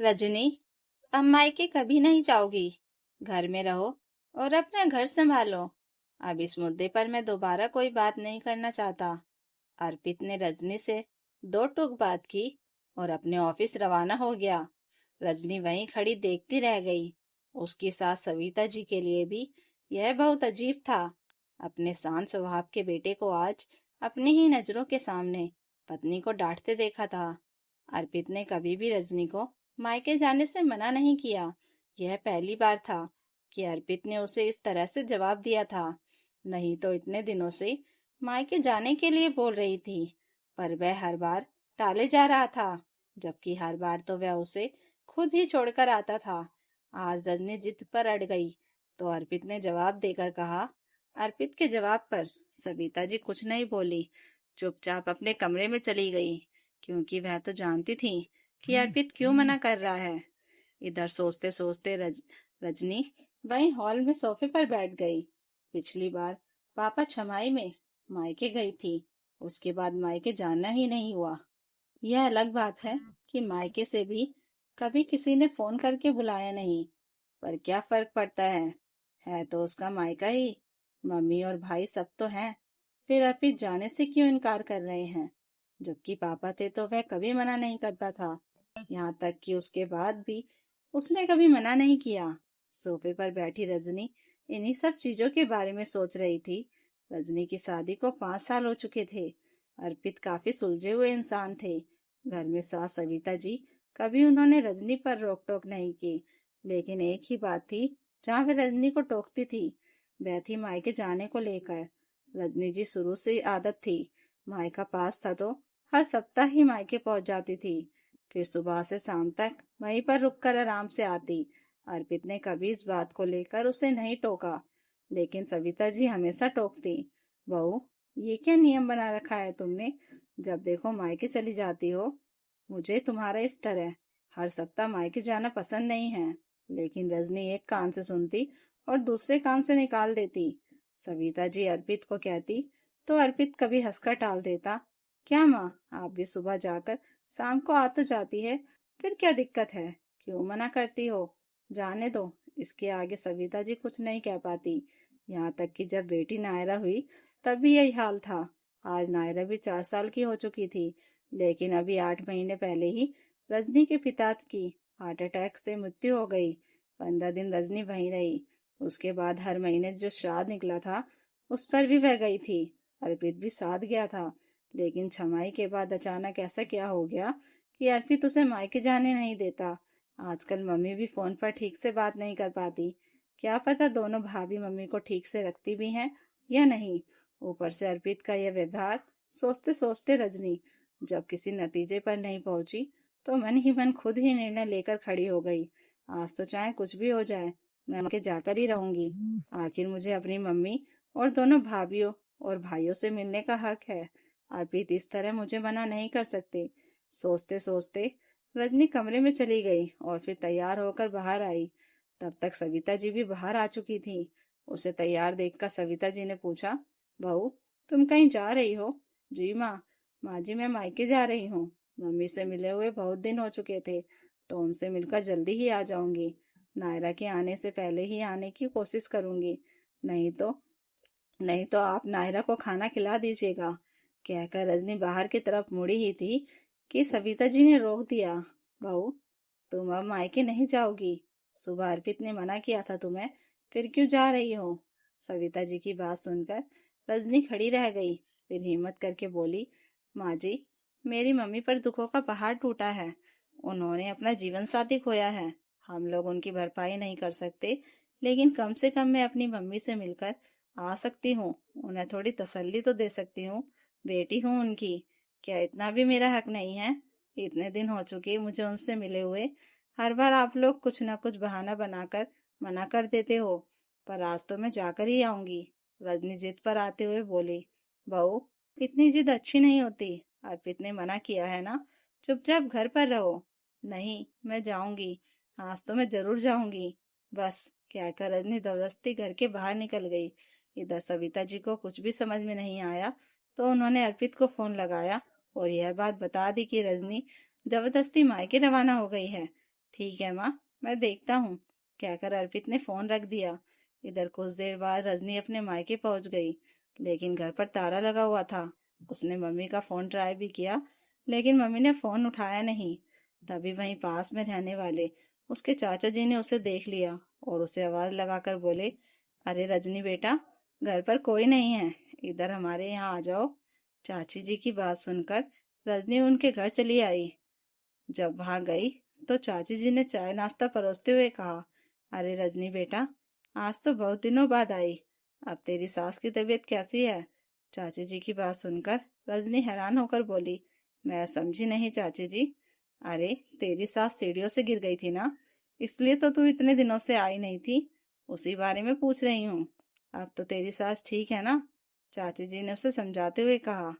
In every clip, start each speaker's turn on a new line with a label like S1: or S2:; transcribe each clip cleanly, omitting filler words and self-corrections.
S1: रजनी, अब मायके कभी नहीं जाओगी। घर में रहो और अपना घर संभालो। अब इस मुद्दे पर मैं दोबारा कोई बात नहीं करना चाहता। अर्पित ने रजनी से दो टूक बात की और अपने ऑफिस रवाना हो गया। रजनी वहीं खड़ी देखती रह गई। उसकी सास सविता जी के लिए भी यह बहुत अजीब था। अपने शांत स्वभाव के बेटे को आज अपनी ही नजरों के सामने पत्नी को डांटते देखा था। अर्पित ने कभी भी रजनी को मायके जाने से मना नहीं किया। यह पहली बार था कि अर्पित ने उसे इस तरह से जवाब दिया था। नहीं तो इतने दिनों से मायके जाने के लिए बोल रही थी, पर वह हर बार टाले जा रहा था, जबकि हर बार तो वह उसे खुद ही छोड़कर आता था। आज रजनी जिद पर अड़ गई तो अर्पित ने जवाब देकर कहा। अर्पित के जवाब पर सविता जी कुछ नहीं बोली, चुपचाप अपने कमरे में चली गई, क्योंकि वह तो जानती थी कि अर्पित क्यों मना कर रहा है। इधर सोचते सोचते रजनी वहीं हॉल में सोफे पर बैठ गई। पिछली बार पापा छमाई में मायके गई थी, उसके बाद मायके जाना ही नहीं हुआ। यह अलग बात है कि मायके से भी कभी किसी ने फोन करके बुलाया नहीं, पर क्या फर्क पड़ता है तो उसका मायका ही। मम्मी और भाई सब तो हैं, फिर अर्पित जाने से क्यों इनकार कर रहे हैं? जबकि पापा थे तो वह कभी मना नहीं करता था। यहाँ तक कि उसके बाद भी उसने कभी मना नहीं किया। सोफे पर बैठी रजनी इन्हीं सब चीजों के बारे में सोच रही थी। रजनी की शादी को 5 साल हो चुके थे। अर्पित काफी सुलझे हुए इंसान थे। घर में सास सविता जी, कभी उन्होंने रजनी पर रोक टोक नहीं की, लेकिन एक ही बात थी जहाँ वे रजनी को टोकती थी, वह थी मायके जाने को लेकर। रजनी जी शुरू से आदत थी, मायका पास था तो हर सप्ताह ही मायके पहुंच जाती थी, फिर सुबह से शाम तक वहीं पर रुककर आराम से आती। अर्पित ने कभी इस बात को लेकर उसे नहीं टोका, लेकिन सविता जी हमेशा टोकती। बहू, ये क्या नियम बना रखा है तुमने? जब देखो मायके चली जाती हो। मुझे तुम्हारा इस तरह हर सप्ताह मायके जाना पसंद नहीं है। लेकिन रजनी एक कान से सुनती और दूसरे कान से निकाल देती। सविता जी अर्पित को कहती तो अर्पित कभी हंसकर टाल देता। क्या माँ, आप भी सुबह जाकर शाम को आ तो जाती है, फिर क्या दिक्कत है? क्यों मना करती हो? जाने दो। इसके आगे सविता जी कुछ नहीं कह पाती। यहाँ तक कि जब बेटी नायरा हुई तब भी यही हाल था। आज नायरा भी 4 साल की हो चुकी थी, लेकिन अभी 8 महीने पहले ही रजनी के पिता की हार्ट अटैक से मृत्यु हो गई। 15 दिन रजनी वहीं रही। उसके बाद हर महीने जो श्राद्ध निकला था उस पर भी वह गई थी। अर्पित भी साथ गया था, लेकिन छमाई के बाद अचानक ऐसा क्या हो गया कि अर्पित उसे मायके जाने नहीं देता। आजकल मम्मी भी फोन पर ठीक से बात नहीं कर पाती। क्या पता दोनों भाभी मम्मी को ठीक से रखती भी हैं या नहीं। ऊपर से अर्पित का यह व्यवहार। सोचते सोचते रजनी जब किसी नतीजे पर नहीं पहुंची तो मन ही मन खुद ही निर्णय लेकर खड़ी हो गई। आज तो चाहे कुछ भी हो जाए, मैं के जाकर ही रहूंगी। आखिर मुझे अपनी मम्मी और दोनों भाभीियों और भाइयों से मिलने का हक है। अर्पित इस तरह मुझे मना नहीं कर सकते। सोचते सोचते रजनी कमरे में चली गई और फिर तैयार होकर बाहर आई। तब तक सविता जी भी बाहर आ चुकी थी। उसे तैयार देखकर सविता जी ने पूछा, बहू, तुम कहीं जा रही हो? जी माँ। माँ जी, मैं मायके जा रही हूँ। मम्मी से मिले हुए बहुत दिन हो चुके थे, तो उनसे मिलकर जल्दी ही आ जाऊंगी। नायरा के आने से पहले ही आने की कोशिश करूंगी। नहीं तो नहीं तो आप नायरा को खाना खिला दीजिएगा। कहकर रजनी बाहर की तरफ मुड़ी ही थी कि सविता जी ने रोक दिया। बहू, तुम अब मायके नहीं जाओगी। सुबह अर्पित ने मना किया था तुम्हें, फिर क्यों जा रही हो? सविता जी की बात सुनकर रजनी खड़ी रह गई, फिर हिम्मत करके बोली, माँ जी, मेरी मम्मी पर दुखों का पहाड़ टूटा है। उन्होंने अपना जीवन साथी खोया है। हम लोग उनकी भरपाई नहीं कर सकते, लेकिन कम से कम मैं अपनी मम्मी से मिलकर आ सकती हूँ। उन्हें थोड़ी तसल्ली तो दे सकती हूँ। बेटी हूँ उनकी। क्या इतना भी मेरा हक नहीं है? इतने दिन हो चुके मुझे उनसे मिले हुए। हर बार आप लोग कुछ ना कुछ बहाना बनाकर मना कर देते हो, पर आज तो मैं जाकर ही आऊंगी। रजनी जिद पर आते हुए बोली, बहू, इतनी जिद अच्छी नहीं होती। अर्पित ने मना किया है ना, चुपचाप घर पर रहो। नहीं, मैं जाऊंगी। आज तो मैं जरूर जाऊंगी। बस, कहकर रजनी जबरदस्ती घर के बाहर निकल गई। इधर सविता जी को कुछ भी समझ में नहीं आया, तो उन्होंने अर्पित को फोन लगाया और यह बात बता दी कि रजनी जबरदस्ती मायके रवाना हो गई है। ठीक है माँ, मैं देखता हूँ, कहकर अर्पित ने फोन रख दिया। इधर कुछ देर बाद रजनी अपने मायके पहुंच गई, लेकिन घर पर ताला लगा हुआ था। उसने मम्मी का फोन ट्राई भी किया, लेकिन मम्मी ने फोन उठाया नहीं। तभी वहीं पास में रहने वाले उसके चाचा जी ने उसे देख लिया और उसे आवाज लगाकर बोले, अरे रजनी बेटा, घर पर कोई नहीं है, इधर हमारे यहाँ आ जाओ। चाची जी की बात सुनकर रजनी उनके घर चली आई। जब वहां गई तो चाची जी ने चाय नाश्ता परोसते हुए कहा, अरे रजनी बेटा, आज तो बहुत दिनों बाद आई, अब तेरी सास की तबीयत कैसी है? चाची जी की बात सुनकर रजनी हैरान होकर बोली, मैं समझी नहीं चाची जी। अरे तेरी सास सीढ़ियों से गिर गई थी ना, इसलिए तो तू इतने दिनों से आई नहीं थी, उसी बारे में पूछ रही हूँ। अब तो तेरी सास ठीक है ना? चाची जी ने उसे समझाते हुए कहा।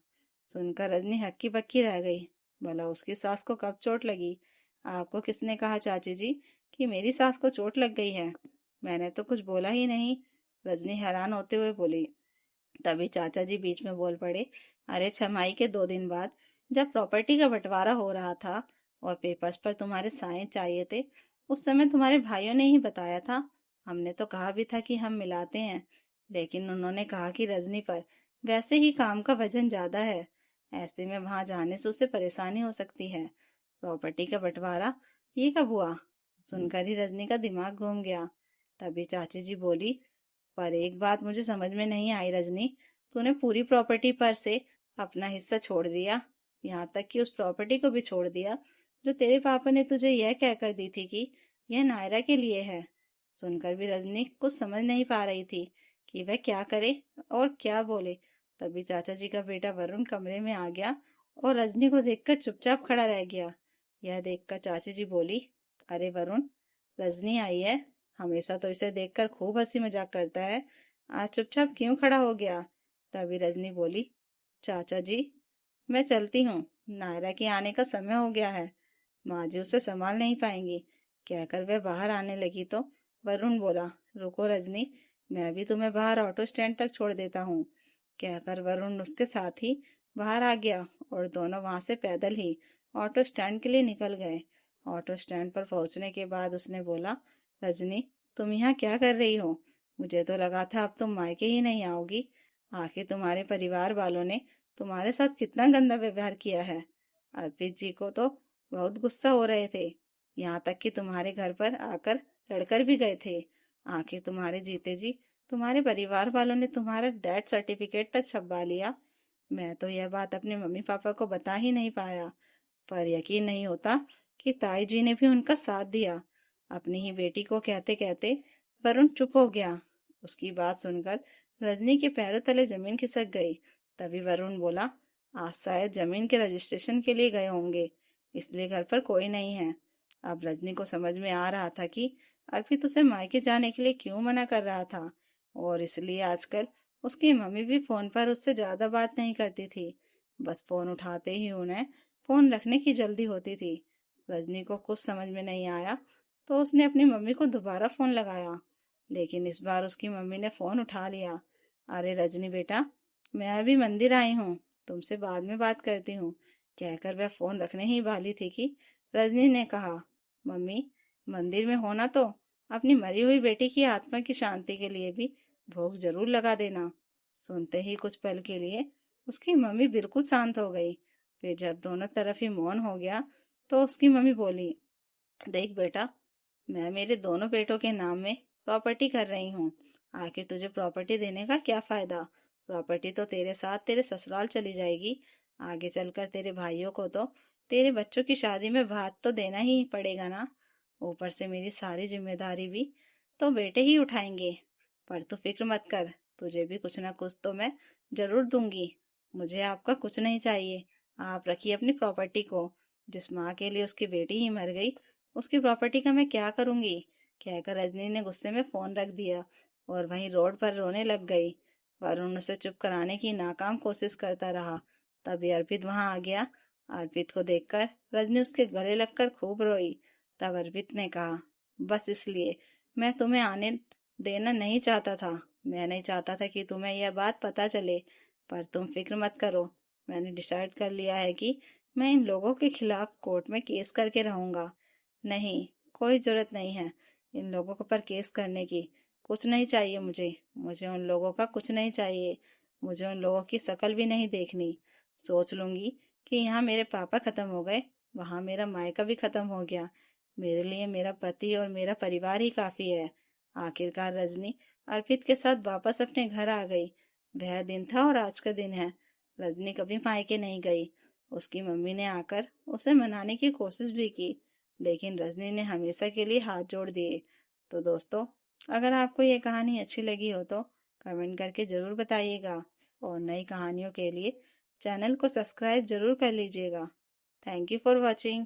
S1: सुनकर रजनी हक्की बक्की रह गई। भला उसकी सास को कब चोट लगी? आपको किसने कहा चाची जी कि मेरी सास को चोट लग गई है? मैंने तो कुछ बोला ही नहीं, रजनी हैरान होते हुए बोली। तभी चाचा जी बीच में बोल पड़े, अरे छमाई के 2 दिन बाद जब प्रॉपर्टी का बंटवारा हो रहा था और पेपर्स पर तुम्हारे साइन चाहिए थे, उस समय तुम्हारे भाइयों ने ही बताया था। हमने तो कहा भी था कि हम मिलाते हैं, लेकिन उन्होंने कहा कि रजनी पर वैसे ही काम का वजन ज्यादा है, ऐसे में वहां जाने से उसे परेशानी हो सकती है। प्रॉपर्टी का बंटवारा ये कब हुआ? सुनकर ही रजनी का दिमाग घूम गया। तभी चाची जी बोली, पर एक बात मुझे समझ में नहीं आई रजनी, तूने पूरी प्रॉपर्टी पर से अपना हिस्सा छोड़ दिया, यहाँ तक कि उस प्रॉपर्टी को भी छोड़ दिया जो तेरे पापा ने तुझे यह कहकर दी थी कि यह नायरा के लिए है। सुनकर भी रजनी कुछ समझ नहीं पा रही थी कि वह क्या करे और क्या बोले। तभी चाचा जी का बेटा वरुण कमरे में आ गया और रजनी को देखकर चुपचाप खड़ा रह गया। यह देखकर चाची जी बोली, अरे वरुण, रजनी आई है, हमेशा तो इसे देखकर खूब हंसी मजाक करता है, आज चुपचाप क्यों खड़ा हो गया? तभी रजनी बोली, चाचा जी, मैं चलती हूँ, नायरा के आने का समय हो गया है, माँ जी उसे संभाल नहीं पाएंगी। कहकर वह बाहर आने लगी तो वरुण बोला, रुको रजनी, मैं भी तुम्हें बाहर ऑटो स्टैंड तक छोड़ देता हूँ। कहकर वरुण उसके साथ ही बाहर आ गया और दोनों वहां से पैदल ही ऑटो स्टैंड के लिए निकल गए। ऑटो स्टैंड पर पहुंचने के बाद उसने बोला, रजनी, तुम यहाँ क्या कर रही हो? मुझे तो लगा था अब तुम मायके ही नहीं आओगी। आखिर तुम्हारे परिवार वालों ने तुम्हारे साथ कितना गंदा व्यवहार किया है। अर्पित जी को तो बहुत गुस्सा हो रहे थे, यहाँ तक कि तुम्हारे घर पर आकर लड़कर भी गए थे। आखिर तुम्हारे जीते जी तुम्हारे परिवार वालों ने तुम्हारा डेथ सर्टिफिकेट तक छपवा लिया। मैं तो यह बात अपने मम्मी पापा को बता ही नहीं पाया, पर यकीन नहीं होता कि ताई जी ने भी उनका साथ दिया। अपनी ही बेटी को कहते कहते वरुण चुप हो गया। उसकी बात सुनकर रजनी के पैरों तले जमीन खिसक गई। तभी वरुण बोला, आज शायद जमीन के रजिस्ट्रेशन के लिए गए होंगे, इसलिए घर पर कोई नहीं है। अब रजनी को समझ में आ रहा था कि अर्पित उसे मायके जाने के लिए क्यों मना कर रहा था, और इसलिए आजकल उसकी मम्मी भी फोन पर उससे ज्यादा बात नहीं करती थी। बस फोन उठाते ही उन्हें फोन रखने की जल्दी होती थी। रजनी को कुछ समझ में नहीं आया तो उसने अपनी मम्मी को दोबारा फोन लगाया, लेकिन इस बार उसकी मम्मी ने फोन उठा लिया। अरे रजनी बेटा, मैं अभी मंदिर आई हूँ, तुमसे बाद में बात करती हूँ। कहकर वह फोन रखने ही वाली थी कि रजनी ने कहा, मम्मी, मंदिर में होना तो अपनी मरी हुई बेटी की आत्मा की शांति के लिए भी भोग जरूर लगा देना। सुनते ही कुछ पल के लिए उसकी मम्मी बिल्कुल शांत हो गई। फिर जब दोनों तरफ ही मौन हो गया तो उसकी मम्मी बोली, देख बेटा, मैं मेरे दोनों बेटों के नाम में प्रॉपर्टी कर रही हूँ। आखिर तुझे प्रॉपर्टी देने का क्या फायदा? प्रॉपर्टी तो तेरे साथ तेरे ससुराल चली जाएगी। आगे चलकर तेरे भाइयों को तो तेरे बच्चों की शादी में भात तो देना ही पड़ेगा ना। ऊपर से मेरी सारी जिम्मेदारी भी तो बेटे ही उठाएंगे। पर तू फिक्र मत कर, तुझे भी कुछ ना कुछ तो मैं जरूर दूंगी। मुझे आपका कुछ नहीं चाहिए, आप रखिए अपनी प्रॉपर्टी को। जिस माँ के लिए उसकी बेटी ही मर गई, उसकी प्रॉपर्टी का मैं क्या करूंगी? कहकर रजनी ने गुस्से में फोन रख दिया और वहीं रोड पर रोने लग गई। वरुण उसे चुप कराने की नाकाम कोशिश करता रहा। तभी अर्पित वहां आ गया। अर्पित को देखकर रजनी उसके गले लगकर खूब रोई। तब अर्पित ने कहा, बस इसलिए मैं तुम्हें आने देना नहीं चाहता था। मैं नहीं चाहता था कि तुम्हें यह बात पता चले, पर तुम फिक्र मत करो, मैंने डिसाइड कर लिया है कि मैं इन लोगों के खिलाफ कोर्ट में केस करके रहूंगा। नहीं, कोई जरूरत नहीं है इन लोगों के पर केस करने की। कुछ नहीं चाहिए मुझे, मुझे उन लोगों का कुछ नहीं चाहिए। मुझे उन लोगों की शक्ल भी नहीं देखनी। सोच लूंगी कि यहाँ मेरे पापा खत्म हो गए, वहां मेरा मायका भी खत्म हो गया। मेरे लिए मेरा पति और मेरा परिवार ही काफी है। आखिरकार रजनी अर्पित के साथ वापस अपने घर आ गई। वह दिन था और आज का दिन है। रजनी कभी मायके नहीं गई। उसकी मम्मी ने आकर उसे मनाने की कोशिश भी की, लेकिन रजनी ने हमेशा के लिए हाथ जोड़ दिए। तो दोस्तों, अगर आपको ये कहानी अच्छी लगी हो तो कमेंट करके ज़रूर बताइएगा, और नई कहानियों के लिए चैनल को सब्सक्राइब जरूर कर लीजिएगा। Thank you for watching.